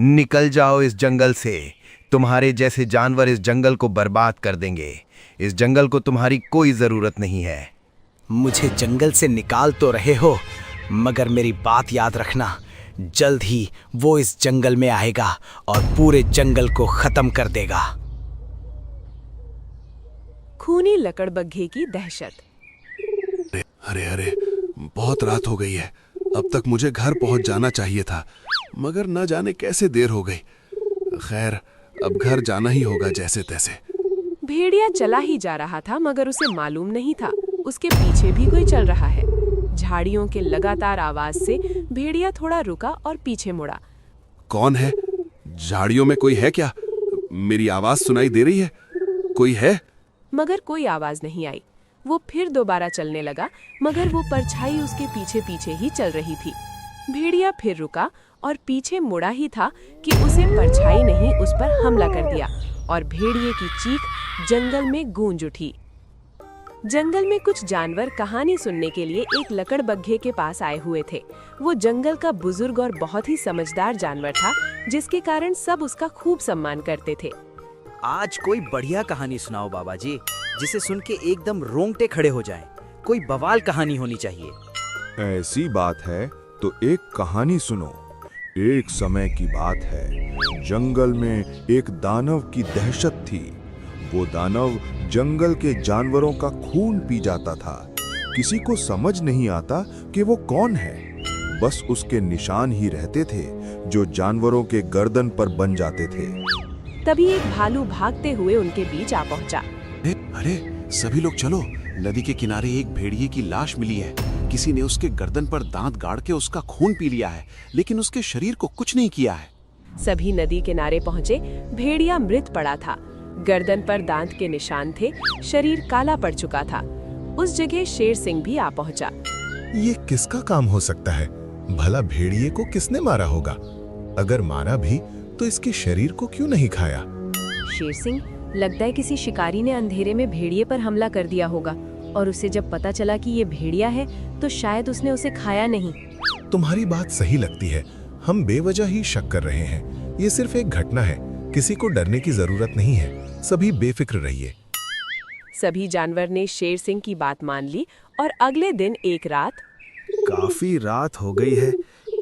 निकल जाओ इस जंगल से। तुम्हारे जैसे जानवर इस जंगल को बर्बाद कर देंगे। इस जंगल को तुम्हारी कोई जरूरत नहीं है। मुझे जंगल से निकाल तो रहे हो, मगर मेरी बात याद रखना, जल्द ही वो इस जंगल में आएगा और पूरे जंगल को खत्म कर देगा। खूनी लकड़बग्घे की दहशत। अरे अरे, बहुत रात हो गई है। अब तक मुझे घर पहुंच जाना चाहिए था, मगर न जाने कैसे देर हो गई। खैर, अब घर जाना ही होगा जैसे तैसे। भेड़िया चला ही जा रहा था, मगर उसे मालूम नहीं था उसके पीछे भी कोई चल रहा है। झाड़ियों के लगातार आवाज से भेड़िया थोड़ा रुका और पीछे मुड़ा। कौन है? झाड़ियों में कोई है क्या? मेरी आवाज सुनाई दे रही है? कोई है? मगर कोई आवाज नहीं आई। वो फिर दोबारा चलने लगा, मगर वो परछाई उसके पीछे पीछे ही चल रही थी। भेड़िया फिर रुका और पीछे मुड़ा ही था कि उसे परछाई नहीं उस पर हमला कर दिया और भेड़िए की चीख जंगल में गूंज उठी। जंगल में कुछ जानवर कहानी सुनने के लिए एक लकड़बग्घे के पास आए हुए थे। वो जंगल का बुजुर्ग और बहुत ही समझदार जानवर था, जिसके कारण सब उसका खूब सम्मान करते थे। आज कोई बढ़िया कहानी सुनाओ बाबा जी, जिसे सुन के एकदम रोंगटे खड़े हो जाएं। कोई बवाल कहानी होनी चाहिए। ऐसी बात है तो एक कहानी सुनो। एक समय की बात है, जंगल में एक दानव की दहशत थी। वो दानव जंगल के जानवरों का खून पी जाता था। किसी को समझ नहीं आता कि वो कौन है। बस उसके निशान ही रहते थे जो जानवरों के गर्दन पर बन जाते थे। तभी एक भालू भागते हुए उनके बीच आ पहुंचा। अरे, सभी लोग चलो, नदी के किनारे एक भेड़िए की लाश मिली है। किसी ने उसके गर्दन पर दांत गाड़ के उसका खून पी लिया है, लेकिन उसके शरीर को कुछ नहीं किया है। सभी नदी किनारे पहुंचे। भेड़िया मृत पड़ा था। गर्दन पर दांत के निशान थे, शरीर काला पड़ चुका था। उस जगह शेर सिंह भी आ पहुंचा। ये किसका काम हो सकता है? भला भेड़िए को किसने मारा होगा? अगर मारा भी तो इसके शरीर को क्यों नहीं खाया? शेर सिंह, लगता है किसी शिकारी ने अंधेरे में भेड़िए पर हमला कर दिया होगा, और उसे जब पता चला कि ये भेड़िया है तो शायद उसने उसे खाया नहीं। तुम्हारी बात सही लगती है। हम बेवजह ही शक कर रहे हैं। ये सिर्फ एक घटना है, किसी को डरने की जरूरत नहीं है। सभी बेफिक्र रहिए। सभी जानवर ने शेर सिंह की बात मान ली और अगले दिन एक रात। काफी रात हो गई है,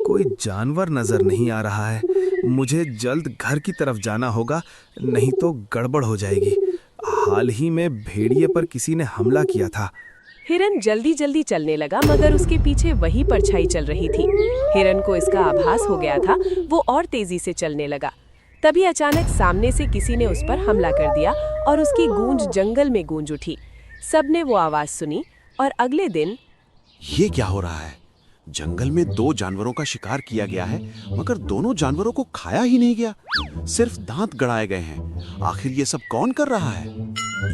कोई जानवर नजर नहीं आ रहा है। मुझे जल्द घर की तरफ जाना होगा, नहीं तो गड़बड़ हो जाएगी। हाल ही में भेड़िए पर किसी ने हमला किया था। हिरन जल्दी जल्दी चलने लगा, मगर उसके पीछे वही परछाई चल रही थी। हिरन को इसका आभास हो गया था। वो और तेजी से चलने लगा। तभी अचानक सामने से किसी ने उस पर हमला कर दिया और उसकी गूंज जंगल में गूंज उठी। सबने वो आवाज सुनी और अगले दिन। ये क्या हो रहा है? जंगल में दो जानवरों का शिकार किया गया है, मगर दोनों जानवरों को खाया ही नहीं गया, सिर्फ दांत गड़ाए गए हैं। आखिर ये सब कौन कर रहा है?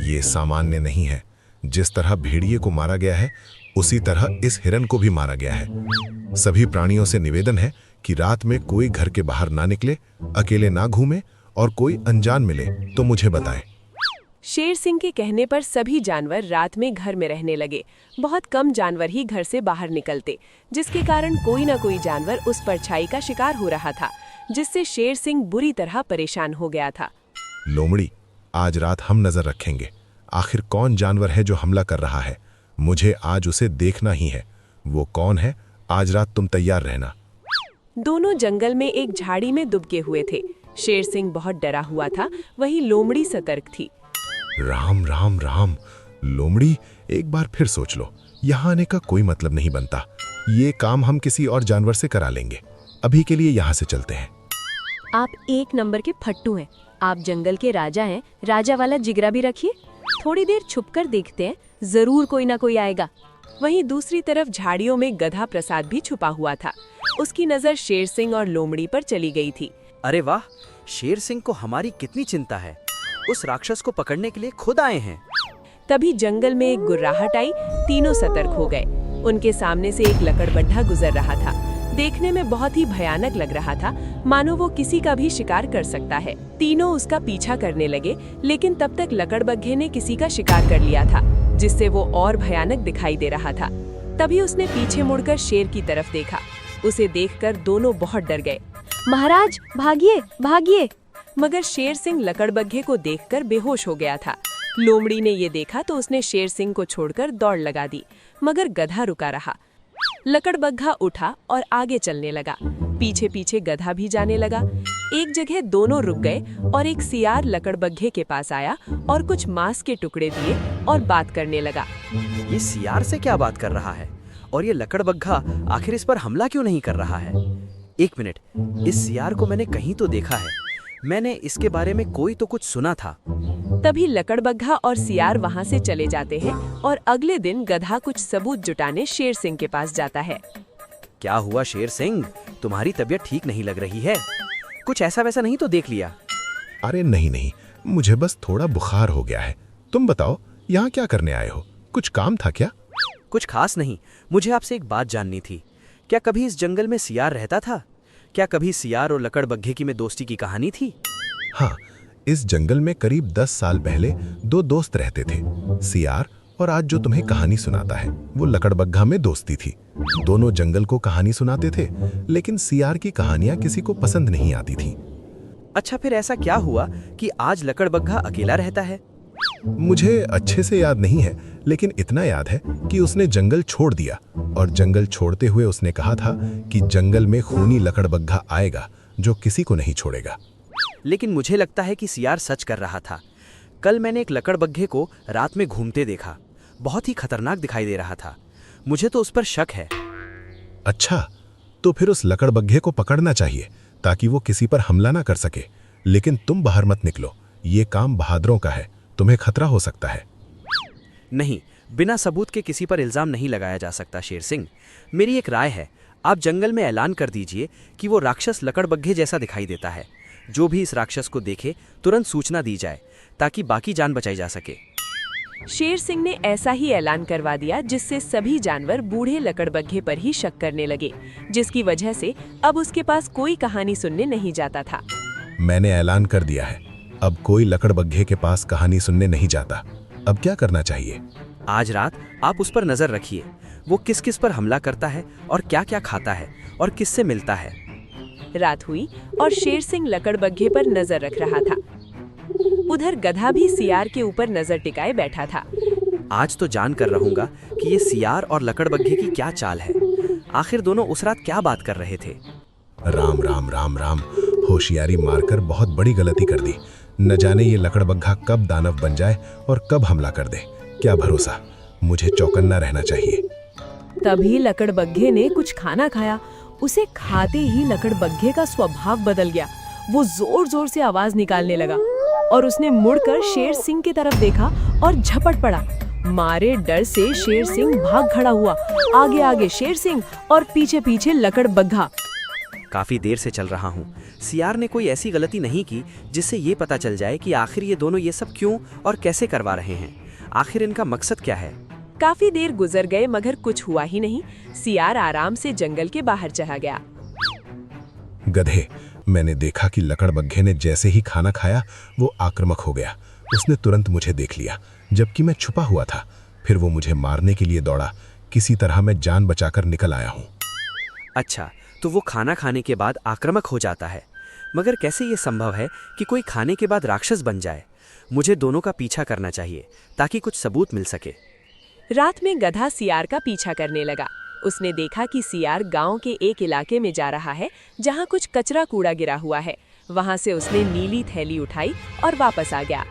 ये सामान्य नहीं है। जिस तरह भेड़िए को मारा गया है, उसी तरह इस हिरन को भी मारा गया है। सभी प्राणियों से निवेदन है कि रात में कोई घर के बाहर ना निकले, अकेले ना घूमे, और कोई अनजान मिले तो मुझे बताएं। शेर सिंह के कहने पर सभी जानवर रात में घर में रहने लगे। बहुत कम जानवर ही घर से बाहर निकलते, जिसके कारण कोई ना कोई जानवर उस परछाई का शिकार हो रहा था, जिससे शेर सिंह बुरी तरह परेशान हो गया था। लोमड़ी, आज रात हम नजर रखेंगे। आखिर कौन जानवर है जो हमला कर रहा है? मुझे आज उसे देखना ही है। वो कौन है? आज रात तुम तैयार रहना। दोनों जंगल में एक झाड़ी में दुबके हुए थे। शेर सिंह बहुत डरा हुआ था, वहीं लोमड़ी सतर्क थी। राम राम राम। लोमड़ी, एक बार फिर सोच लो। यहाँ आने का कोई मतलब नहीं बनता। ये काम हम किसी और जानवर से करा लेंगे। अभी के लिए यहाँ से चलते हैं। आप एक नंबर के फट्टू हैं। आप जंगल के राजा हैं। राजा वाला जिगरा भी रखिए। थोड़ी देर छुपकर देखते हैं, जरूर कोई ना कोई आएगा। वहीं दूसरी तरफ झाड़ियों में गधा प्रसाद भी छुपा हुआ था। उसकी नजर शेर सिंह और लोमड़ी पर चली गई थी। अरे वाह, शेर सिंह को हमारी कितनी चिंता है। उस राक्षस को पकड़ने के लिए खुद आए हैं। तभी जंगल में एक गुर्राहट आई। तीनों सतर्क हो गए। उनके सामने से एक लकड़बग्घा गुजर रहा था। देखने में बहुत ही भयानक लग रहा था, मानो वो किसी का भी शिकार कर सकता है। तीनों उसका पीछा करने लगे, लेकिन तब तक लकड़बग्घे ने किसी का शिकार कर लिया था, जिससे वो और भयानक दिखाई दे रहा था। तभी उसने पीछे मुड़कर शेर की तरफ देखा। उसे देखकर दोनों बहुत डर गए। महाराज भागिए भागिए। मगर शेर सिंह लकड़बग्घे को देखकर बेहोश हो गया था। लोमड़ी ने ये देखा तो उसने शेर सिंह को छोड़कर दौड़ लगा दी, मगर गधा रुका रहा। लकड़बग्घा उठा और आगे चलने लगा। पीछे पीछे गधा भी जाने लगा। एक जगह दोनों रुक गए और एक सियार लकड़बग्घे के पास आया और कुछ मांस के टुकड़े दिए और बात करने लगा। ये सियार से क्या बात कर रहा है और ये लकड़बग्घा आखिर इस पर हमला क्यों नहीं कर रहा है? एक मिनट, इस सियार को मैंने कहीं तो देखा है। मैंने इसके बारे में कोई तो कुछ सुना था। तभी लकड़बग्घा और सियार वहाँ से चले जाते हैं और अगले दिन गधा कुछ सबूत जुटाने शेर सिंह के पास जाता है। क्या हुआ शेर सिंह, तुम्हारी तबीयत ठीक नहीं लग रही है? कुछ ऐसा वैसा नहीं तो देख लिया? अरे नहीं नहीं, मुझे बस थोड़ा बुखार हो गया है। तुम बताओ यहाँ क्या करने आए हो? कुछ काम था क्या? कुछ खास नहीं, मुझे आपसे एक बात जाननी थी। क्या कभी इस जंगल में सियार रहता था? क्या कभी सियार और लकड़बग्घे की में दोस्ती की कहानी थी? हाँ, इस जंगल में करीब 10 साल पहले 2 दोस्त रहते थे। सियार और आज जो तुम्हें कहानी सुनाता है वो लकड़बग्घा में दोस्ती थी। दोनों जंगल को कहानी सुनाते थे, लेकिन सियार की कहानियां किसी को पसंद नहीं आती थी। अच्छा, फिर ऐसा क्या हुआ कि आज लकड़बग्घा अकेला रहता है? मुझे अच्छे से याद नहीं है, लेकिन इतना याद है कि उसने जंगल छोड़ दिया और जंगल छोड़ते हुए उसने कहा था कि जंगल में खूनी लकड़बग्घा आएगा जो किसी को नहीं छोड़ेगा। लेकिन मुझे लगता है कि सियार सच कर रहा था। कल मैंने एक लकड़बग्घे को रात में घूमते देखा। बहुत ही खतरनाक दिखाई दे रहा था। मुझे तो उस पर शक है। अच्छा, तो फिर उस लकड़बग्घे को पकड़ना चाहिए ताकि वो किसी पर हमला ना कर सके। लेकिन तुम बाहर मत निकलो, ये काम बहादुरों का है, तुम्हें खतरा हो सकता है। नहीं, बिना सबूत के किसी पर इल्जाम नहीं लगाया जा सकता शेर सिंह। मेरी एक राय है, आप जंगल में ऐलान कर दीजिए कि वो राक्षस लकड़बग्घे जैसा दिखाई देता है। जो भी इस राक्षस को देखे तुरंत सूचना दी जाए ताकि बाकी जान बचाई जा सके। शेर सिंह ने ऐसा ही ऐलान करवा दिया, जिससे सभी जानवर बूढ़े लकड़बग्घे पर ही शक करने लगे, जिसकी वजह से अब उसके पास कोई कहानी सुनने नहीं जाता था। मैंने ऐलान कर दिया है, अब कोई लकड़बग्घे के पास कहानी सुनने नहीं जाता। अब क्या करना चाहिए? आज रात आप उस पर नजर रखिए। वो किस किस पर हमला करता है और क्या क्या खाता है और किससे मिलता है। रात हुई और शेर सिंह लकड़बग्घे पर नजर रख रहा था। उधर गधा भी सियार के ऊपर नजर टिकाए बैठा था। आज तो जान कर रहूंगा कि ये सियार और लकड़बग्घे की क्या चाल है। आखिर दोनों उस रात क्या बात कर रहे थे? राम राम राम राम, होशियारी मारकर बहुत बड़ी गलती कर दी। न जाने ये लकड़बग्घा कब दानव बन जाए और कब हमला कर दे। क्या भरोसा, मुझे चौकन्ना रहना चाहिए। तभी लकड़बग्घे ने कुछ खाना खाया। उसे खाते ही लकड़बग्घे का स्वभाव बदल गया। वो जोर जोर से आवाज निकालने लगा और उसने मुड़कर शेर सिंह की तरफ देखा और झपट पड़ा। मारे डर से शेर सिंह भाग खड़ा हुआ। आगे आगे शेर सिंह और पीछे पीछे लकड़बग्घा। काफी देर से चल रहा हूँ। सियार ने कोई ऐसी गलती नहीं की जिससे ये पता चल जाए कि आखिर ये दोनों ये सब क्यों और कैसे करवा रहे हैं। आखिर इनका मकसद क्या है? काफी देर गुजर गए मगर कुछ हुआ ही नहीं। सियार आराम से जंगल के बाहर चला गया। गधे, मैंने देखा कि लकड़बग्घे ने जैसे ही खाना खाया वो आक्रामक हो गया। उसने तुरंत मुझे देख लिया जबकि मैं छुपा हुआ था। फिर वो मुझे मारने के लिए दौड़ा। किसी तरह मैं जान बचाकर निकल आया हूँ। अच्छा, तो वो खाना खाने के बाद आक्रामक हो जाता है। मगर कैसे ये संभव है कि कोई खाने के बाद राक्षस बन जाए? मुझे दोनों का पीछा करना चाहिए ताकि कुछ सबूत मिल सके। रात में गधा सियार का पीछा करने लगा। उसने देखा कि सियार गांव के एक इलाके में जा रहा है जहां कुछ कचरा कूड़ा गिरा हुआ है। वहां से उसने नीली थैली उठाई और वापस आ गया।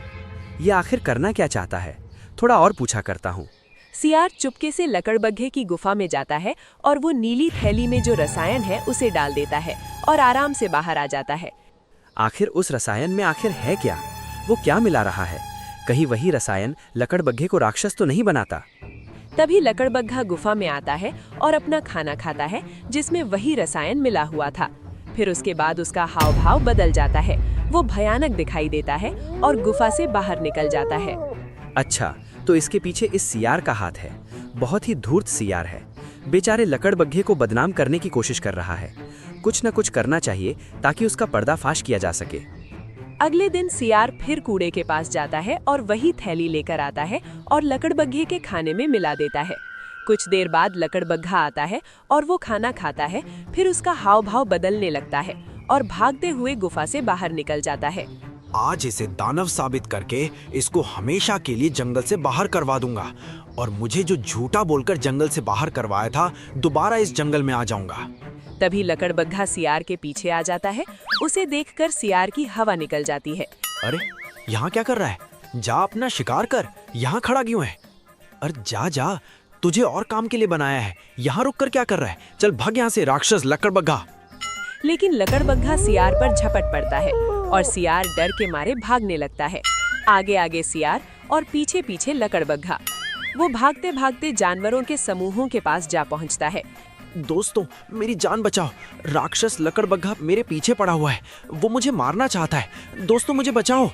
ये आखिर करना क्या चाहता है? थोड़ा और पूछा करता हूँ। सियार चुपके से लकड़बग्घे की गुफा में जाता है और वो नीली थैली में जो रसायन है उसे डाल देता है और आराम से बाहर आ जाता है। आखिर उस रसायन में आखिर है क्या? वो क्या मिला रहा है? कहीं वही रसायन लकड़बग्घे को राक्षस तो नहीं बनाता? तभी लकड़बग्घा गुफा में आता है और अपना खाना खाता है जिसमें वही रसायन मिला हुआ था। फिर उसके बाद उसका हाव भाव बदल जाता है। वो भयानक दिखाई देता है और गुफा से बाहर निकल जाता है। अच्छा, तो इसके पीछे इस सियार का हाथ है। बहुत ही धूर्त सियार है। बेचारे लकड़बग्घे को बदनाम करने की कोशिश कर रहा है। कुछ न कुछ करना चाहिए ताकि उसका पर्दाफाश किया जा सके। अगले दिन सियार फिर कूड़े के पास जाता है और वही थैली लेकर आता है और लकड़बग्घे के खाने में मिला देता है। कुछ देर बाद लकड़बग्घा आता है और वो खाना खाता है। फिर उसका हाव भाव बदलने लगता है और भागते हुए गुफा से बाहर निकल जाता है। आज इसे दानव साबित करके इसको हमेशा के लिए जंगल से बाहर करवा दूंगा और मुझे जो झूठा बोलकर जंगल से बाहर करवाया था दोबारा इस जंगल में आ जाऊंगा। तभी लकड़बग्घा सियार के पीछे आ जाता है। उसे देखकर सियार की हवा निकल जाती है। अरे यहाँ क्या कर रहा है? जा अपना शिकार कर, यहाँ खड़ा क्यों है? अरे जा जा, तुझे और काम के लिए बनाया है, यहाँ रुक कर क्या कर रहा है? चल भाग यहाँ से राक्षस लकड़बग्घा। लेकिन लकड़बग्घा सियार पर झपट पड़ता है और सियार डर के मारे भागने लगता है। आगे आगे सियार और पीछे पीछे लकड़बग्घा। वो भागते भागते जानवरों के समूहों के पास जा पहुंचता है। दोस्तों मेरी जान बचाओ, राक्षस लकड़बग्घा मेरे पीछे पड़ा हुआ है, वो मुझे मारना चाहता है। दोस्तों मुझे बचाओ।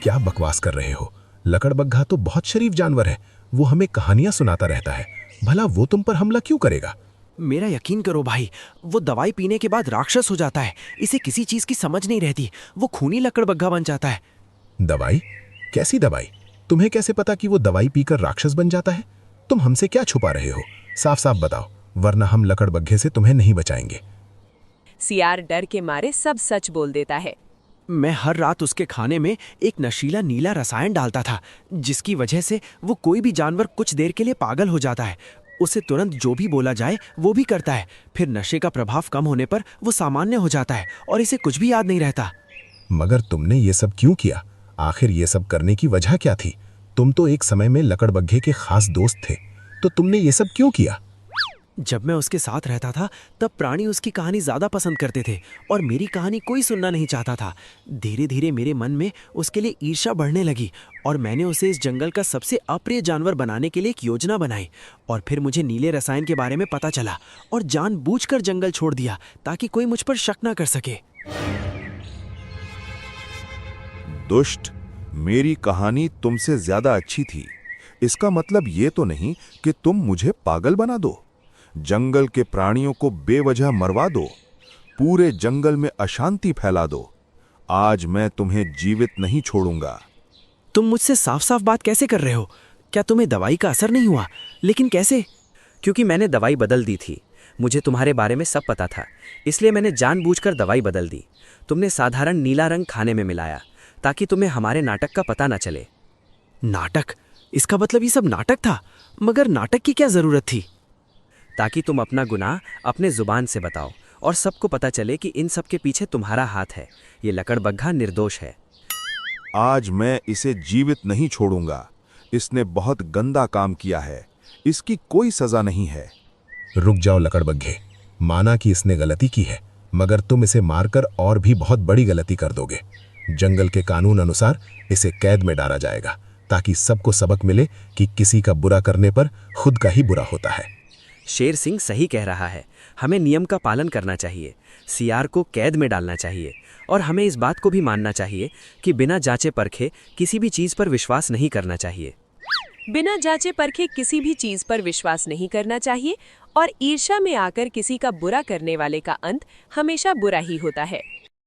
क्या बकवास कर रहे हो? लकड़बग्घा तो बहुत शरीफ जानवर है, वो हमें कहानियां सुनाता रहता है। भला वो तुम पर हमला क्यों करेगा? मेरा यकीन करो भाई, वो दवाई पीने के बाद राक्षस हो जाता है। इसे किसी चीज की समझ नहीं रहती, वो खूनी लकड़बग्घा बन जाता है। दवाई? कैसी दवाई? तुम्हें कैसे पता कि वो दवाई पीकर राक्षस बन जाता है? तुम हमसे क्या छुपा रहे हो? साफ साफ बताओ, वरना हम लकड़बग्घे से तुम्हें नहीं बचाएंगे। सियार डर के मारे सब सच बोल देता है। मैं हर रात उसके खाने में एक नशीला नीला रसायन डालता था, जिसकी वजह से वो कोई भी जानवर कुछ देर के लिए पागल हो जाता है। उसे तुरंत जो भी बोला जाए वो भी करता है। फिर नशे का प्रभाव कम होने पर वो सामान्य हो जाता है और इसे कुछ भी याद नहीं रहता। मगर तुमने ये सब क्यों किया? आखिर ये सब करने की वजह क्या थी? तुम तो एक समय में लकड़बग्घे के खास दोस्त थे, तो तुमने ये सब क्यों किया? जब मैं उसके साथ रहता था तब प्राणी उसकी कहानी ज्यादा पसंद करते थे और मेरी कहानी कोई सुनना नहीं चाहता था। धीरे धीरे मेरे मन में उसके लिए ईर्ष्या बढ़ने लगी और मैंने उसे इस जंगल का सबसे अप्रिय जानवर बनाने के लिए एक योजना बनाई। और फिर मुझे नीले रसायन के बारे में पता चला और जानबूझकर जंगल छोड़ दिया ताकि कोई मुझ पर शक न कर सके। दुष्ट, मेरी कहानी तुमसे ज्यादा अच्छी थी। इसका मतलब ये तो नहीं कि तुम मुझे पागल बना दो, जंगल के प्राणियों को बेवजह मरवा दो, पूरे जंगल में अशांति फैला दो। आज मैं तुम्हें जीवित नहीं छोड़ूंगा। तुम मुझसे साफ साफ बात कैसे कर रहे हो? क्या तुम्हें दवाई का असर नहीं हुआ? लेकिन कैसे? क्योंकि मैंने दवाई बदल दी थी। मुझे तुम्हारे बारे में सब पता था, इसलिए मैंने जानबूझकर दवाई बदल दी। तुमने साधारण नीला रंग खाने में मिलाया ताकि तुम्हें हमारे नाटक का पता न चले। नाटक? इसका मतलब ये सब नाटक था? मगर नाटक की क्या जरूरत थी? ताकि तुम अपना गुनाह अपने जुबान से बताओ और सबको पता चले कि इन सब के पीछे तुम्हारा हाथ है। ये लकड़बग्घा निर्दोष है। आज मैं इसे जीवित नहीं छोड़ूंगा। इसने बहुत गंदा काम किया है, इसकी कोई सजा नहीं है। रुक जाओ लकड़बग्घे, माना कि इसने गलती की है, मगर तुम इसे मारकर और भी बहुत बड़ी गलती कर दोगे। जंगल के कानून अनुसार इसे कैद में डाला जाएगा ताकि सबको सबक मिले कि किसी का बुरा करने पर खुद का ही बुरा होता है। शेर सिंह सही कह रहा है। हमें नियम का पालन करना चाहिए, सियार को कैद में डालना चाहिए और हमें इस बात को भी मानना चाहिए कि बिना जांचे परखे किसी भी चीज पर विश्वास नहीं करना चाहिए। बिना जांचे परखे किसी भी चीज पर विश्वास नहीं करना चाहिए और ईर्ष्या में आकर किसी का बुरा करने वाले का अंत हमेशा बुरा ही होता है।